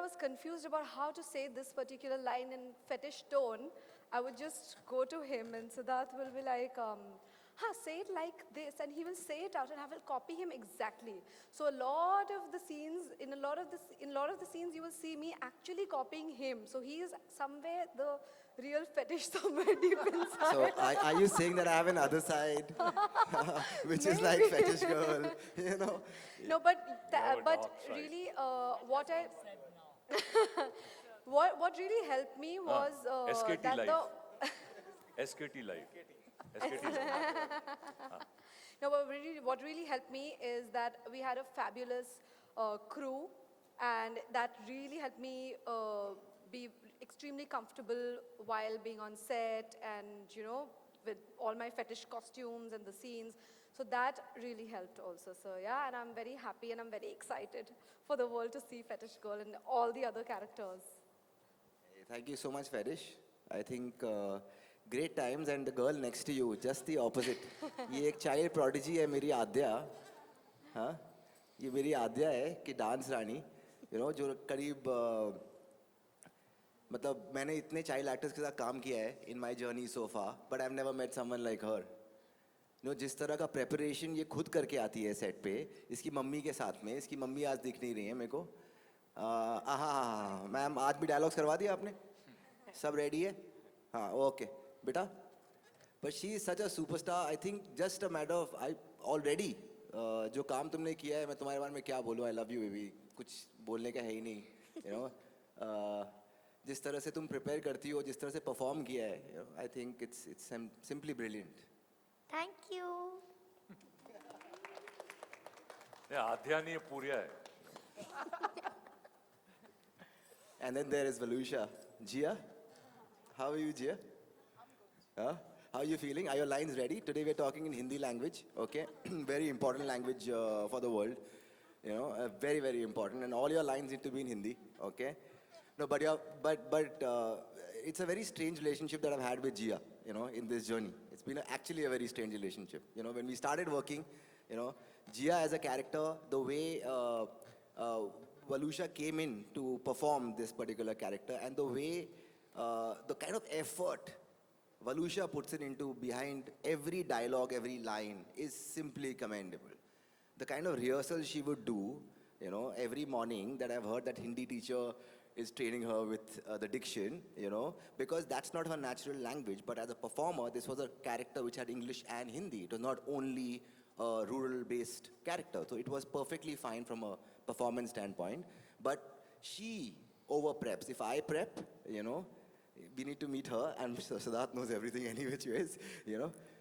was confused about how to say this particular line in fetish tone, I would just go to him and Siddharth will be like, say it like this, and he will say it out and I will copy him exactly. So a lot of the scenes, in a lot of the scenes you will see me actually copying him. So he is somewhere the real fetish somewhere deep inside. So are you saying that I have an other side, which is like fetish girl, you know? No, but really, what I what really helped me was SKT that life. the SKT life. SKT life. no, but what really helped me is that we had a fabulous crew, and that really helped me be extremely comfortable while being on set, and with all my fetish costumes and the scenes. So that really helped also. So yeah, and I'm very happy and I'm very excited for the world to see Fetish Girl and all the other characters. Thank you so much, Fetish. I think great times, and the girl next to you, just the opposite. ये एक child prodigy है मेरी आद्या, हाँ? ये मेरी आद्या है कि dance रानी, जो करीब मतलब मैंने इतने child actors के साथ काम किया है in my journey so far, but I've never met someone like her. जिस तरह का प्रेपरेशन ये खुद करके आती है सेट पे, इसकी मम्मी के साथ में, इसकी मम्मी आज दिख नहीं रही है मेरे को। हाँ मैम, आज भी डायलॉग्स करवा दिया आपने? सब रेडी है? हाँ ओके बेटा। But she is such a superstar. I think just a matter of I already जो काम तुमने किया है, मैं तुम्हारे बारे में क्या बोलूँ। आई लव यू बेबी, कुछ बोलने का है ही नहीं। जिस तरह से तुम प्रिपेयर करती हो, जिस तरह से परफॉर्म किया है, I think it's simply brilliant. Thank you. आध्या नहीं, पूरिया है। And then there is Valusha. Jia, how are you, Jia? How are you feeling? Are your lines ready? Today we're talking in Hindi language, okay? Very important language for the world, very, very important. And all your lines need to be in Hindi, okay? No, but it's a very strange relationship that I've had with Jia, in this journey. It's been actually a very strange relationship. When we started working, Jia as a character, the way Valusha came in to perform this particular character, and the way, the kind of effort Valusha puts it into behind every dialogue, every line is simply commendable. The kind of rehearsal she would do, every morning, that I've heard that Hindi teacher is training her with the diction, because that's not her natural language. But as a performer, this was a character which had English and Hindi. It was not only a rural-based character. So it was perfectly fine from a performance standpoint. But she over-preps. If I prep, we need to meet her, and Siddharth knows everything any which ways,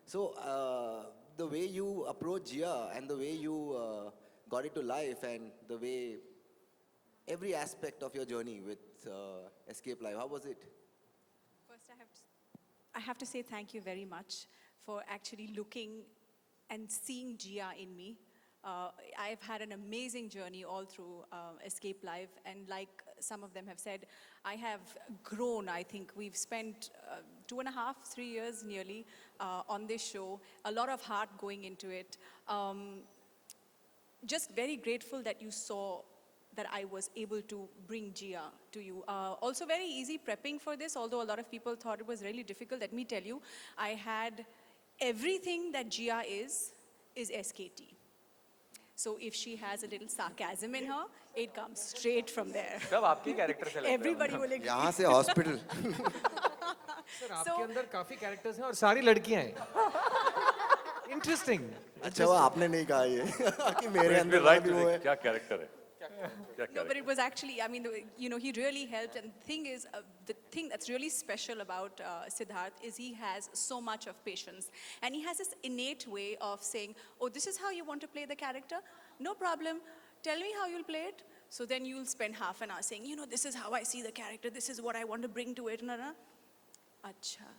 So the way you approach Jia and the way you got it to life, and the way every aspect of your journey with Escaype Live, how was it? First, I have to say thank you very much for actually looking and seeing Jia in me. I've had an amazing journey all through Escaype Live, and like some of them have said, I have grown. I think we've spent 2.5, 3 years nearly on this show, a lot of heart going into it. Just very grateful that you saw that I was able to bring Jia to you. Also very easy prepping for this, although a lot of people thought it was really difficult. Let me tell you, I had everything that Jia is SKT. So if she has a little sarcasm in her, it comes straight from there. सब आपकी character से लगता है। Everybody will agree. यहाँ से hospital. Sir आपके अंदर काफी characters हैं और सारी लड़कियाँ हैं। Interesting. अच्छा वो आपने नहीं कहा ये कि मेरे अंदर right भी वो है। क्या character है? No, but it was actually, I mean, he really helped. And the thing that's really special about Siddharth is he has so much of patience. And he has this innate way of saying, oh, this is how you want to play the character? No problem. Tell me how you'll play it. So then you'll spend half an hour saying, this is how I see the character. This is what I want to bring to it. Acha,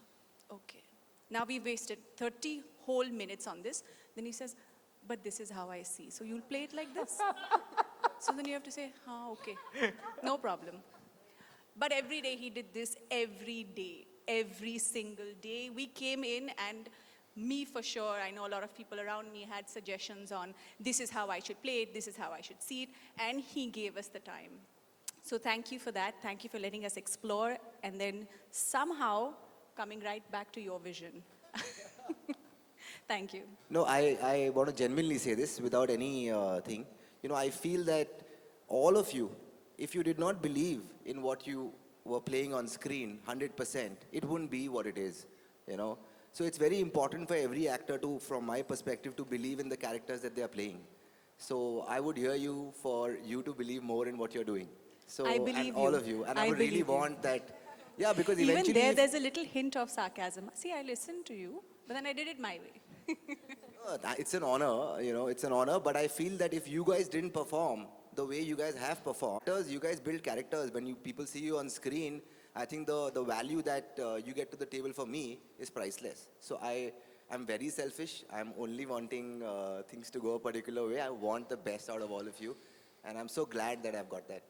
okay. Now we've wasted 30 whole minutes on this. Then he says, but this is how I see. So you'll play it like this? So then you have to say, okay, no problem. But every day he did this, every day, every single day. We came in, and me for sure, I know a lot of people around me had suggestions on this is how I should play it, this is how I should see it, and he gave us the time. So thank you for that. Thank you for letting us explore and then somehow coming right back to your vision. Thank you. No, I want to genuinely say this without any thing. You know, I feel that all of you, if you did not believe in what you were playing on screen 100%, it wouldn't be what it is, you know. So it's very important for every actor to, from my perspective, to believe in the characters that they are playing. So I would hear you for you to believe more in what you're doing. So, I believe and all you. of you. And I I would really believe you. want that. Yeah, because Even eventually. there, if- there's a little hint of sarcasm. See, I listened to you, but then I did it my way. It's an honor, you know, it's an honor, but I feel that if you guys didn't perform the way you guys have performed, you guys build characters. When people see you on screen, I think the value that you get to the table for me is priceless. So I'm very selfish. I'm only wanting things to go a particular way. I want the best out of all of you. And I'm so glad that I've got that.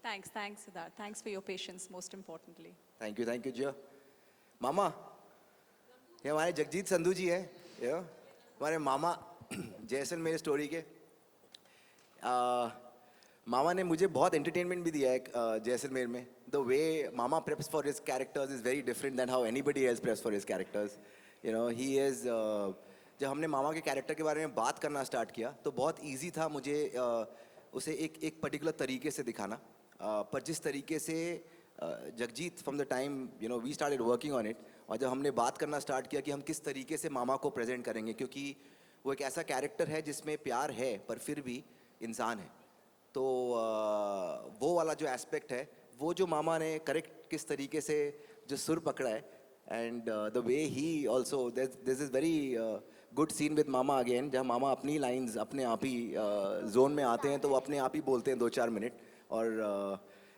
Thanks, Siddharth. Thanks for your patience, most importantly. Thank you, Jia. Mama, ये हमारे जगजीत संधू जी हैं, you know, हमारे मामा Jaisalmer story के मामा ने मुझे बहुत entertainment भी दिया है जैसलमेर में. The way Mama preps for his characters is very different than how anybody else preps for his characters. You know, he is. जब हमने मामा के कैरेक्टर के बारे में बात करना स्टार्ट किया तो बहुत इजी था मुझे उसे एक पर्टिकुलर तरीके से दिखाना. पर जिस तरीके से Jagjit from the time you know we started working on it, और जब हमने बात करना स्टार्ट किया कि हम किस तरीके से मामा को प्रेजेंट करेंगे, क्योंकि वो एक ऐसा कैरेक्टर है जिसमें प्यार है पर फिर भी इंसान है. तो वो वाला जो एस्पेक्ट है, वो जो मामा ने करेक्ट किस तरीके से जो सुर पकड़ा है, and the way he also this is very good scene with मामा अगेन, जहाँ मामा अपनी लाइंस अपने आप ही जोन में आते हैं तो वो अपने आप ही बोलते हैं 2-4 मिनट, और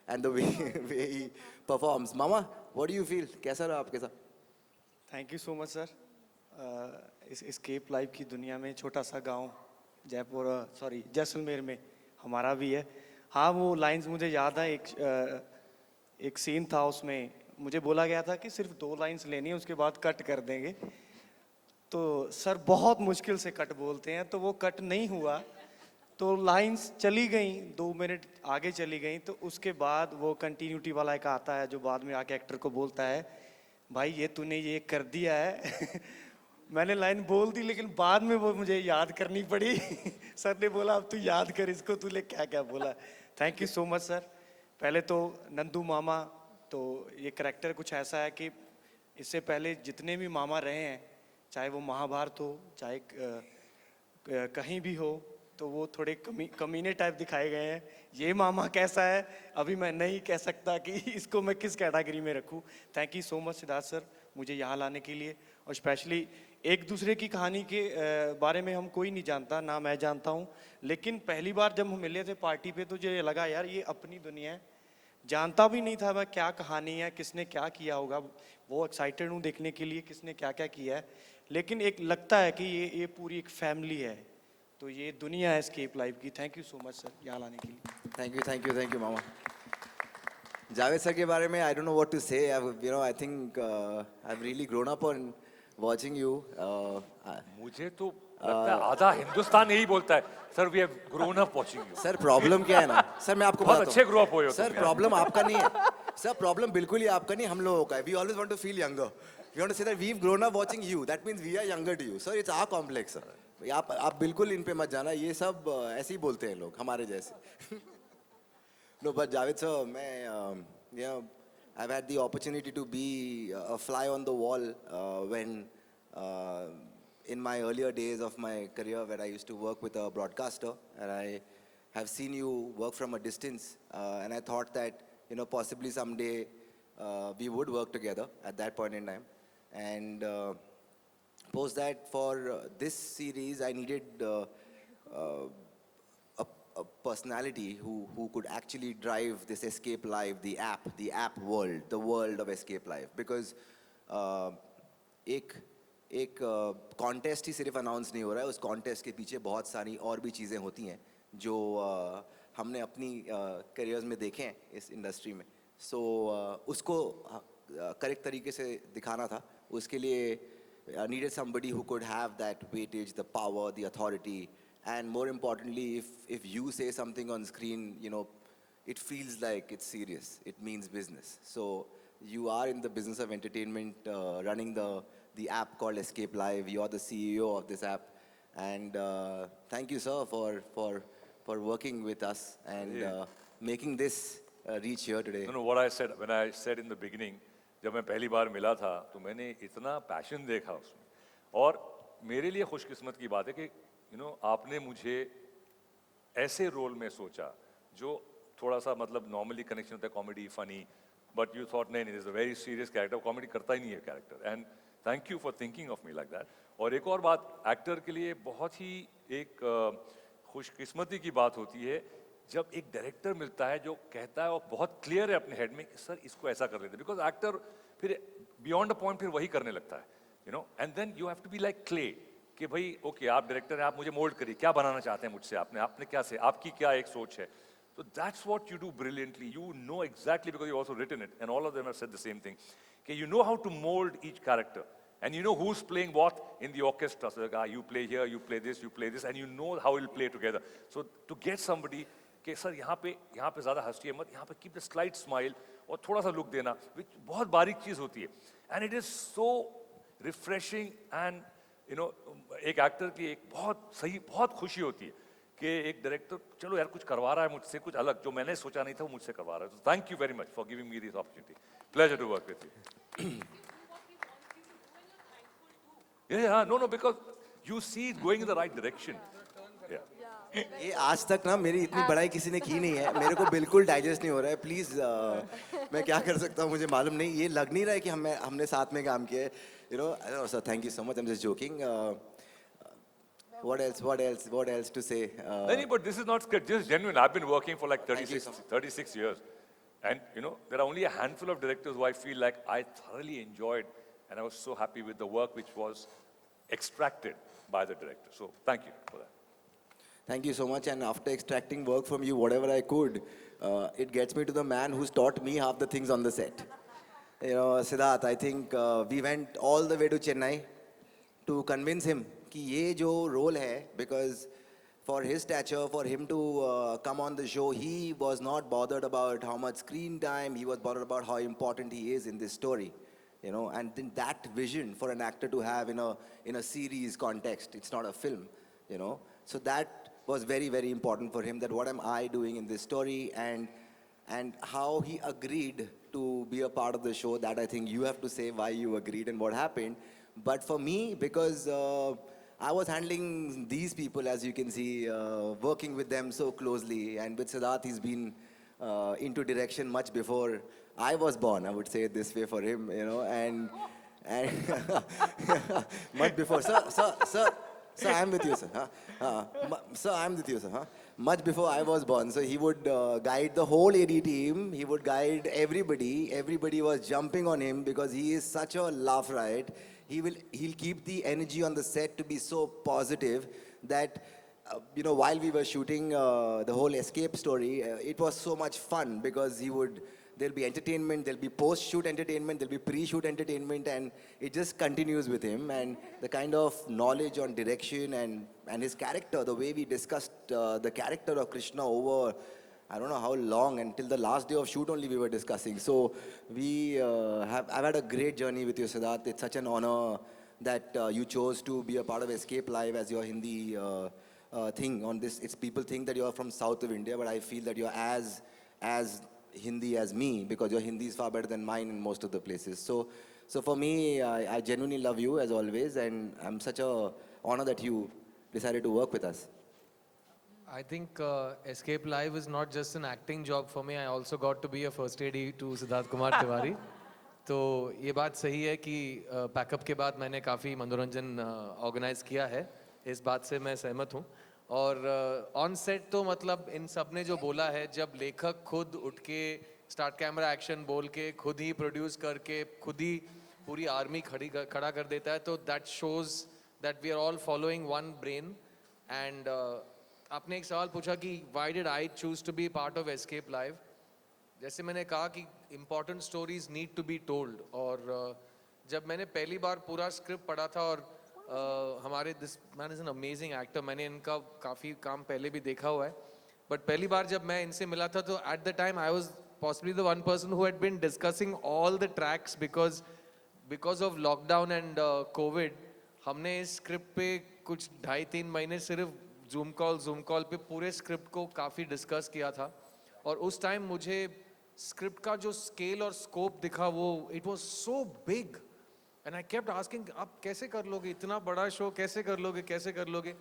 and the way he performs. Mama, what do you feel, कैसा रहा आपके साथ? Thank you so much sir. इस एस्केप लाइव की दुनिया में छोटा सा गांव जैसलमेर में हमारा भी है. हाँ, वो लाइंस मुझे याद है. एक सीन था, उसमें मुझे बोला गया था कि सिर्फ 2 लाइंस लेनी है, उसके बाद कट कर देंगे. तो सर बहुत मुश्किल से कट बोलते हैं, तो वो कट नहीं हुआ, तो लाइंस चली गई, 2 मिनट आगे चली गई. तो उसके बाद वो कंटिन्यूटी वाला एक आता है जो बाद में आके एक्टर को बोलता है, भाई ये तूने ये कर दिया है. मैंने लाइन बोल दी, लेकिन बाद में वो मुझे याद करनी पड़ी. सर ने बोला अब तू याद कर इसको, तूने क्या क्या बोला. Thank you so much sir. पहले तो नंदू मामा, तो ये करैक्टर कुछ ऐसा है कि इससे पहले जितने भी मामा रहे हैं, चाहे वो महाभारत हो चाहे कहीं भी हो, तो वो थोड़े कमीने टाइप दिखाए गए हैं. ये मामा कैसा है अभी मैं नहीं कह सकता कि इसको मैं किस कैटेगरी में रखूं. Thank you so much Siddharth sir मुझे यहाँ लाने के लिए. और स्पेशली एक दूसरे की कहानी के बारे में हम कोई नहीं जानता, ना मैं जानता हूँ, लेकिन पहली बार जब हम मिले थे पार्टी पे तो मुझे लगा यार ये अपनी दुनिया है. जानता भी नहीं था मैं क्या कहानी है, किसने क्या किया होगा. वो एक्साइटेड हूँ देखने के लिए किसने क्या क्या किया है, लेकिन एक लगता है कि ये पूरी एक फैमिली है. तो ये दुनिया है एस्केप लाइव की. Thank you so much sir यहाँ लाने के लिए. थैंक यू मामा. जावेद सर के बारे में I don't know what to say. You know, I think I have really grown up on watching you. मुझे तो लगता है आधा हिंदुस्तान यही बोलता है, sir we have grown up watching you. Sir problem क्या है ना, सर मैं आपको बहुत बताता अच्छे हूँ. grow up हुए हो सर तुम यार. प्रॉब्लम आपका नहीं है. सर प्रॉब्लम बिल्कुल ही आपका नहीं, हम लोगों का है. We always want to feel younger. We want to say that we have grown up watching you, that means we are younger to you. Sir it's our complex. Sir आप बिल्कुल इन पे मत जाना, ये सब ऐसे ही बोलते हैं लोग हमारे जैसे. नो बट जावेद सर, मैं you know I've had the opportunity to be a fly on the wall when in my earlier days of my career where I used to work with a broadcaster, and I have seen you work from a distance, and I thought that possibly someday we would work together at that point in time. And post that for this series I needed a personality who could actually drive this Escape Live, the app world, the world of Escape Live. Because एक contest ही सिर्फ announce नहीं हो रहा है, उस contest के पीछे बहुत सारी और भी चीज़ें होती हैं जो हमने अपनी करियर्स में देखे हैं इस इंडस्ट्री में. सो उसको करेक्ट तरीके से दिखाना था. उसके लिए needed somebody who could have that weightage, the power, the authority. And more importantly, if you say something on screen, it feels like it's serious. It means business. So you are in the business of entertainment, running the app called Escape Live. You're the CEO of this app. And thank you, sir, for working with us and making this reach here today. No, what I said, when I said in the beginning, जब मैं पहली बार मिला था तो मैंने इतना passion देखा उसमें और मेरे लिए खुशकिस्मत की बात है कि आपने मुझे ऐसे रोल में सोचा जो थोड़ा सा मतलब नॉर्मली कनेक्शन होता है comedy funny but you thought नहीं this is a very serious character comedy करता ही नहीं है character and thank you for thinking of me like that और एक और बात एक्टर के लिए बहुत ही एक खुशकिस्मती की बात होती है जब एक डायरेक्टर मिलता है जो कहता है और बहुत क्लियर है अपने हेड में कि सर इसको ऐसा कर लेते हैं बिकॉज एक्टर फिर बियॉन्ड अ पॉइंट फिर वही करने लगता है and then you have to be like clay कि भाई ओके आप डायरेक्टर हैं आप मुझे मोल्ड करिए क्या बनाना चाहते हैं मुझसे आपने क्या से आपकी क्या एक सोच है so that's what you do brilliantly you know exactly because you also written it and all of them have said the same thing okay you know how to mold each character and you know who's playing what in the orchestra so like, you play here you play this and you know how it'll play together so to get somebody कि sir यहाँ पे ज़्यादा हंसिए मत यहाँ पे keep the slight smile और थोड़ा सा लुक देना विच बहुत बारीक चीज़ होती है and it is so refreshing and एक एक्टर की एक बहुत खुशी होती है कि एक डायरेक्टर चलो यार कुछ करवा रहा है मुझसे कुछ अलग जो मैंने सोचा नहीं था वो मुझसे करवा रहा है तो thank you very much for giving me this opportunity pleasure to work with you know because you see going in the right direction ये आज तक ना मेरी इतनी बड़ाई किसी ने की नहीं है मेरे को बिल्कुल डाइजेस्ट नहीं हो रहा है प्लीज मैं क्या कर सकता हूँ मुझे मालूम नहीं ये लग नहीं रहा है कि हमने साथ में काम किया है sir thank you so much I am just joking what else to say no, but this is not script this is genuine I've been working for like 36 years and there are only a handful of directors who I feel like I thoroughly enjoyed and I was so happy with the work which was extracted by the director so thank you for that. Thank you so much. And after extracting work from you, whatever I could, it gets me to the man who's taught me half the things on the set. Siddharth, I think we went all the way to Chennai to convince him कि ये जो role है, because for his stature, for him to come on the show, he was not bothered about how much screen time. He was bothered about how important he is in this story. And then that vision for an actor to have in a series context, it's not a film. So that was very, very important for him, that what am I doing in this story and how he agreed to be a part of the show. That I think you have to say why you agreed and what happened. But for me, because I was handling these people, as you can see, working with them so closely, and with Siddharth, he's been into direction much before I was born, I would say it this way for him, and much before. Sir, I'm with you, sir. Sir, I'm with you, sir. Much before I was born. So he would guide the whole AD team. He would guide everybody. Everybody was jumping on him because he is such a laugh riot. He'll keep the energy on the set to be so positive that, while we were shooting the whole Escape story, it was so much fun because there'll be entertainment, there'll be post-shoot entertainment, there'll be pre-shoot entertainment, and it just continues with him. And the kind of knowledge on direction and his character, the way we discussed the character of Krishna over, I don't know how long, until the last day of shoot only we were discussing. So I've had a great journey with you, Siddharth. It's such an honor that you chose to be a part of Escape Live as your Hindi thing on this. It's people think that you're from south of India, but I feel that you're as Hindi as me, because your Hindi is far better than mine in most of the places. So for me, I genuinely love you as always, and I'm such a honor that you decided to work with us. I think Escape Live is not just an acting job for me. I also got to be a first AD to Siddharth Kumar Tiwari. तो ये बात सही है कि pack up के बाद मैंने काफ़ी मनोरंजन ऑर्गेनाइज किया है, इस बात से मैं सहमत हूँ. और ऑन सेट तो मतलब इन सब ने जो बोला है, जब लेखक खुद उठ के स्टार्ट कैमरा एक्शन बोल के खुद ही प्रोड्यूस करके खुद ही पूरी आर्मी खड़ा कर देता है, तो that shows that we are all following one brain. And आपने एक सवाल पूछा कि why did I choose to be part of Escape Live. जैसे मैंने कहा कि important stories need to be told, और जब मैंने पहली बार पूरा स्क्रिप्ट पढ़ा था, और हमारे this man is an amazing actor, मैंने इनका काफ़ी काम पहले भी देखा हुआ है, But पहली बार जब मैं इनसे मिला था तो at the time I was possibly the one person who had been discussing all the tracks because of lockdown and COVID हमने इस स्क्रिप्ट पे कुछ 2.5-3 महीने सिर्फ जूम कॉल पे पूरे स्क्रिप्ट को काफ़ी डिस्कस किया था और उस टाइम मुझे स्क्रिप्ट का जो स्केल और स्कोप दिखा वो it was so big and I kept asking आप कैसे कर लोगे इतना बड़ा शो कैसे कर लोगे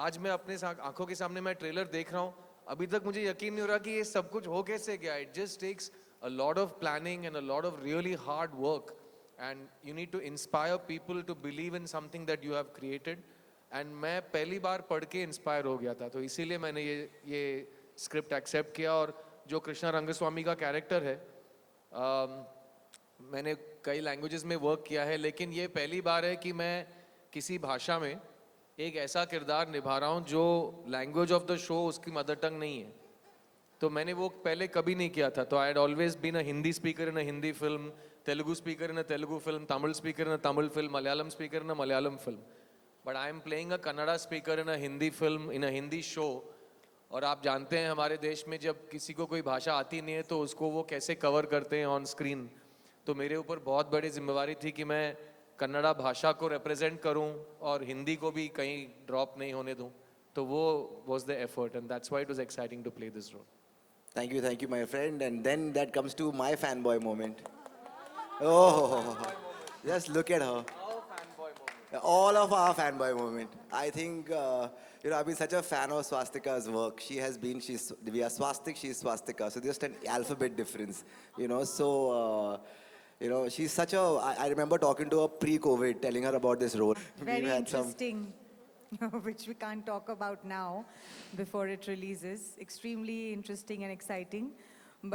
आज मैं अपने आंखों के सामने मैं ट्रेलर देख रहा हूँ अभी तक मुझे यकीन नहीं हो रहा कि ये सब कुछ हो कैसे गया it just takes a lot of planning and a lot of really hard work and you need to inspire people to believe in something that you have created and मैं पहली बार पढ़ के इंस्पायर हो गया था तो इसीलिए मैंने ये स्क्रिप्ट एक्सेप्ट किया और जो कृष्णा रंगस्वामी का कैरेक्टर है मैंने कई लैंग्वेजेस में वर्क किया है लेकिन ये पहली बार है कि मैं किसी भाषा में एक ऐसा किरदार निभा रहा हूँ जो लैंग्वेज ऑफ द शो उसकी मदर टंग नहीं है तो मैंने वो पहले कभी नहीं किया था तो I had always been a Hindi speaker in a Hindi film Telugu speaker in a Telugu film Tamil speaker in a Tamil film Malayalam speaker in a Malayalam film but I am playing a Kannada speaker in a Hindi film in a Hindi show और आप जानते हैं हमारे देश में जब किसी को कोई भाषा आती नहीं है तो उसको वो कैसे कवर करते हैं ऑन स्क्रीन तो मेरे ऊपर बहुत बड़ी जिम्मेवारी थी कि मैं कन्नड़ा भाषा को रिप्रेजेंट करूं और हिंदी को भी कहीं ड्रॉप नहीं होने दूं तो वो was the effort and that's why it was exciting to play this role Thank you, my friend. And then that comes to my fanboy moment. Oh, just look at her. All of our fanboy moment. I think, I've been such a fan of Swastika's work. We are Swastik, she's Swastika. So just an alphabet difference, So, she's such I remember talking to her pre-COVID, telling her about this role. Very We've had some- interesting, which we can't talk about now before it releases. Extremely interesting and exciting.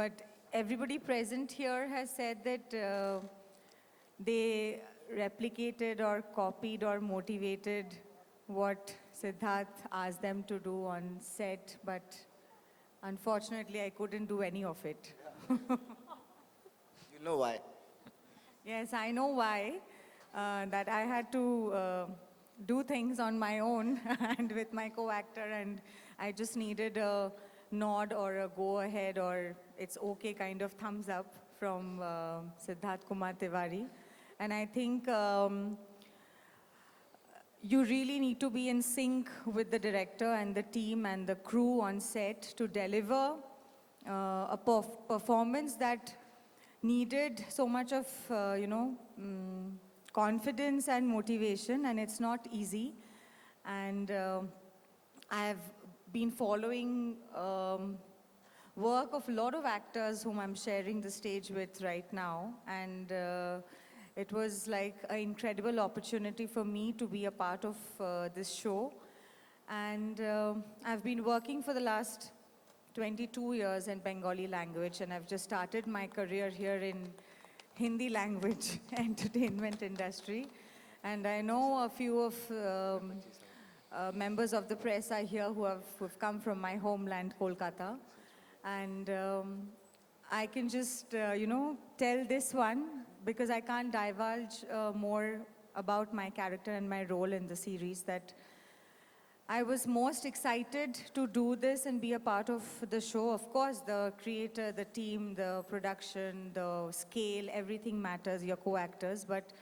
But everybody present here has said that they replicated or copied or motivated what Siddharth asked them to do on set, but unfortunately I couldn't do any of it. You know why? Yes, I know why. That I had to do things on my own and with my co-actor, and I just needed a nod or a go ahead or it's okay kind of thumbs up from Siddharth Kumar Tiwari. And I think you really need to be in sync with the director and the team and the crew on set to deliver a performance that needed so much of, confidence and motivation, and it's not easy. And I have been following work of a lot of actors whom I'm sharing the stage with right now, and it was like an incredible opportunity for me to be a part of this show. And I've been working for the last 22 years in Bengali language, and I've just started my career here in Hindi language entertainment industry. And I know a few of members of the press are here who've come from my homeland, Kolkata. And I can just, tell this one because I can't divulge more about my character and my role in the series, that I was most excited to do this and be a part of the show. Of course, the creator, the team, the production, the scale, everything matters, your co-actors. But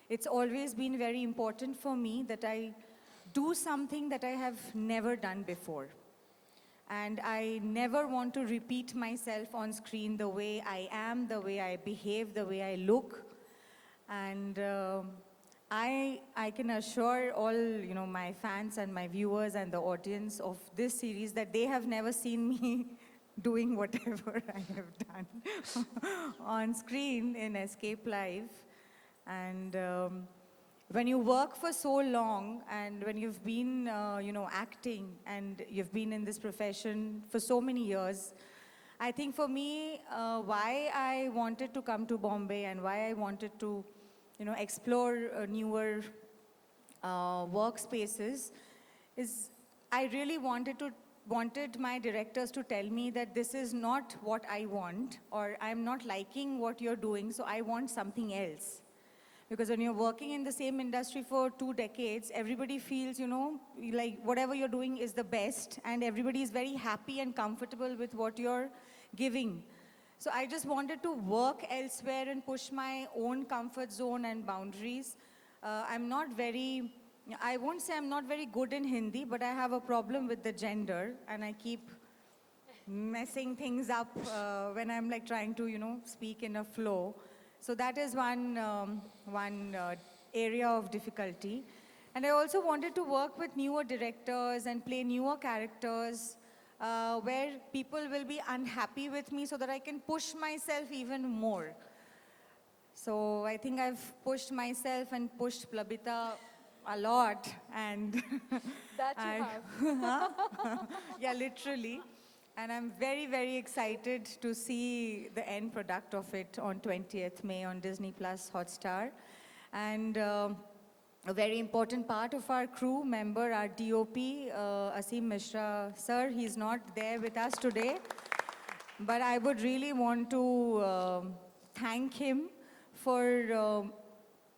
it's always been very important for me that I do something that I have never done before. And I never want to repeat myself on screen the way I am, the way I behave, the way I look. And I can assure all, my fans and my viewers and the audience of this series that they have never seen me doing whatever I have done on screen in Escaype Live. And when you work for so long and when you've been, acting and you've been in this profession for so many years, I think for me, why I wanted to come to Bombay and why I wanted to explore newer workspaces is I really wanted my directors to tell me that this is not what I want, or I'm not liking what you're doing, so I want something else. Because when you're working in the same industry for 2 decades, everybody feels, you know, like whatever you're doing is the best, and everybody is very happy and comfortable with what you're giving. So I just wanted to work elsewhere and push my own comfort zone and boundaries. I won't say I'm not very good in Hindi, but I have a problem with the gender, and I keep messing things up when I'm like trying to, you know, speak in a flow. So that is one area of difficulty. And I also wanted to work with newer directors and play newer characters where people will be unhappy with me so that I can push myself even more. So I think I've pushed myself and pushed Plabita a lot, and That you have. yeah, literally. And I'm very, very excited to see the end product of it on 20th May on Disney Plus HOTSTAR. And a very important part of our crew member, our DOP, Asim Mishra, sir, he's not there with us today. But I would really want to thank him for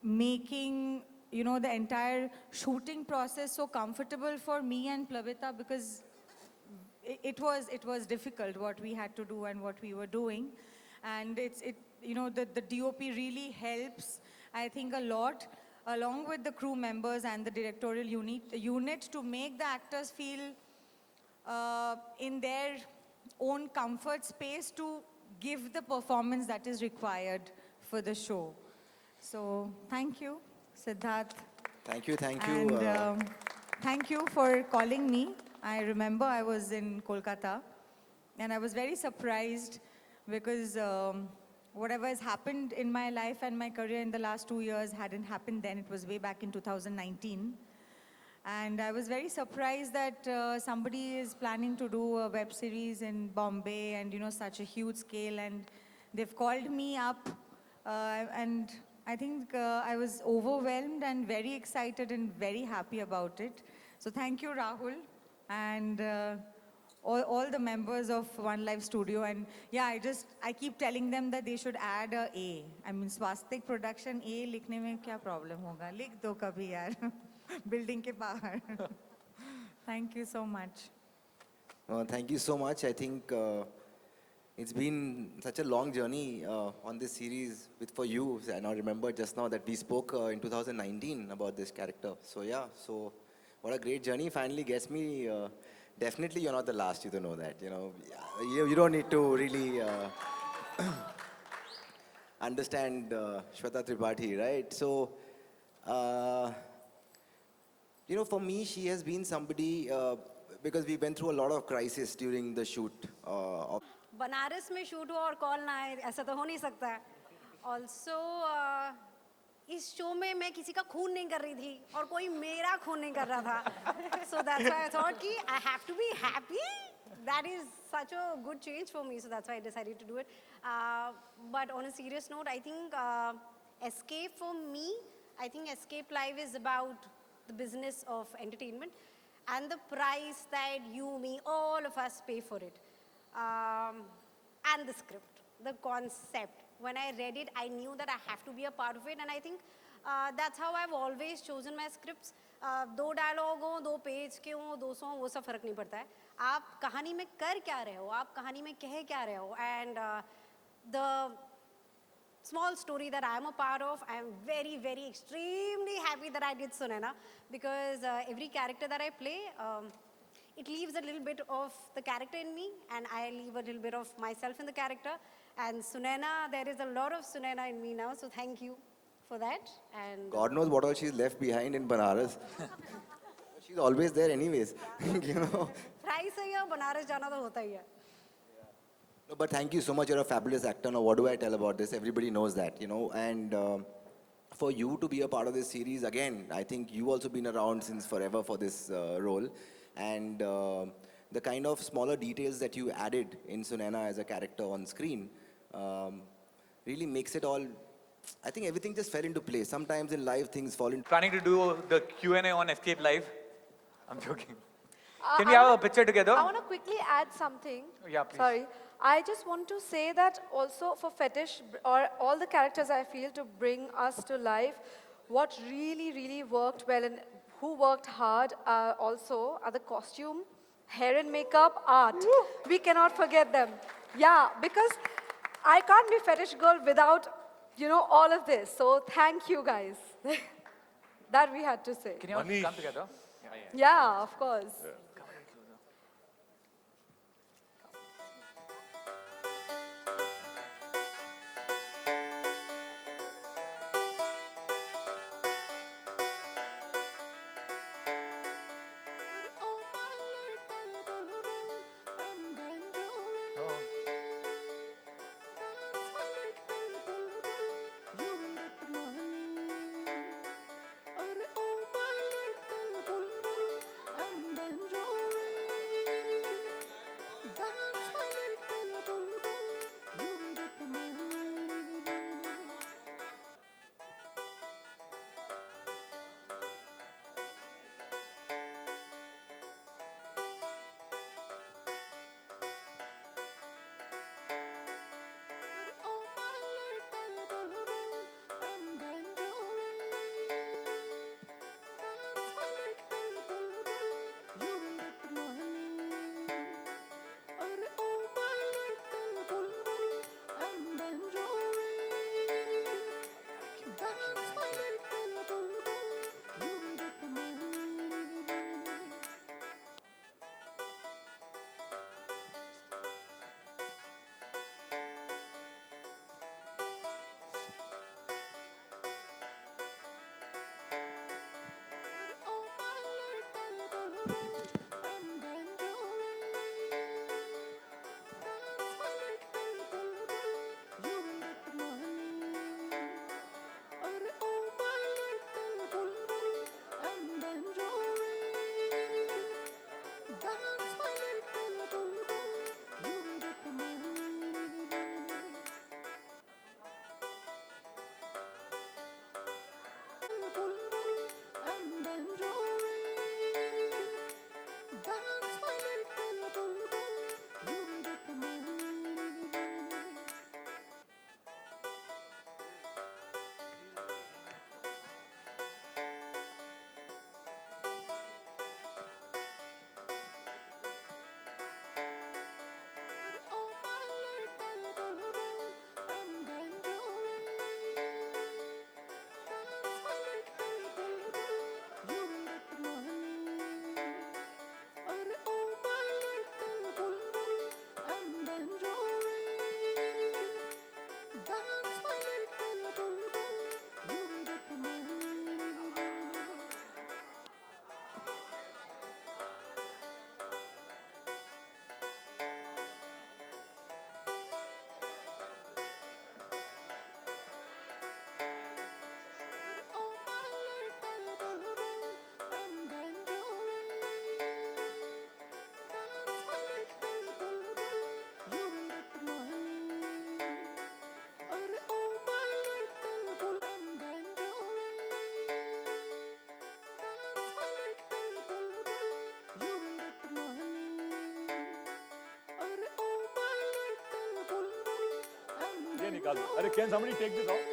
making, you know, the entire shooting process so comfortable for me and Plavita, because it was difficult what we had to do and what we were doing. And you know, the DOP really helps, I think, a lot, along with the crew members and the directorial unit to make the actors feel in their own comfort space to give the performance that is required for the show. So thank you, Siddharth. Thank you, thank you. And thank you for calling me. I remember I was in Kolkata, and I was very surprised because whatever has happened in my life and my career in the last 2 years hadn't happened then. It was way back in 2019. And I was very surprised that somebody is planning to do a web series in Bombay and, you know, such a huge scale. And they've called me up, and I think I was overwhelmed and very excited and very happy about it. So thank you, Rahul, and all the members of One Life Studio. And yeah, I keep telling them that they should add a A. I mean, Swastik Production, A likhne mein kya problem hoga? Likh do kabhi yaar. Building ke bahar. Thank you so much. Thank you so much. I think it's been such a long journey on this series for you. And I remember just now that we spoke in 2019 about this character. So yeah, so what a great journey. Finally gets me. Definitely you're not the last, you don't know that. You know, you don't need to really understand Shweta Tripathi, right? So, you know, for me, she has been somebody, because we went through a lot of crisis during the shoot of Banaras में shoot हुआ और call ना आए, ऐसा तो हो नहीं सकता है. ऑल्सो इस शो में मैं किसी का खून नहीं कर रही थी और कोई मेरा खून नहीं कर रहा था. So that's why I thought कि I have to be happy. That is such a good change for me, so that's why I decided to do it. But on a serious note, I think Escape for me, I think Escape Live is about the business of entertainment and the price that you, me, all of us pay for it. And the script, the concept. When I read it, I knew that I have to be a part of it, and I think that's how I've always chosen my scripts. 2 dialogue हो, 2 page के हो, 200 हो, वो सब फर्क नहीं पड़ता है. आप कहानी में कर क्या रहे हो, आप कहानी में कह क्या रहे हो. And the small story that I am a part of, I am very, very extremely happy that I did Sunena, because every character that I play, it leaves a little bit of the character in me, and I leave a little bit of myself in the character. And Sunena, there is a lot of Sunena in me now, so thank you for that. And God knows what all she's left behind in Banaras. She's always there anyways, you know. Fry से या बनारस जाना तो होता ही है. No, but thank you so much. You're a fabulous actor. Now, what do I tell about this? Everybody knows that, you know. And for you to be a part of this series, again, I think you've also been around since forever for this role. And the kind of smaller details that you added in Sunena as a character on screen really makes it all, I think everything just fell into place. Sometimes in life, things fall into Planning to do the Q&A on Escape Live? I'm joking. Can we have a picture together? I want to quickly add something. Yeah, please. Sorry. I just want to say that also for fetish or all the characters I feel to bring us to life, what really, really worked well and who worked hard also are the costume, hair and makeup, art. We cannot forget them. Yeah, because I can't be fetish girl without, all of this. So thank you guys. That we had to say. Can you all Manish. come together? Yeah, of course. ये निकाल दो. अरे can somebody take this off?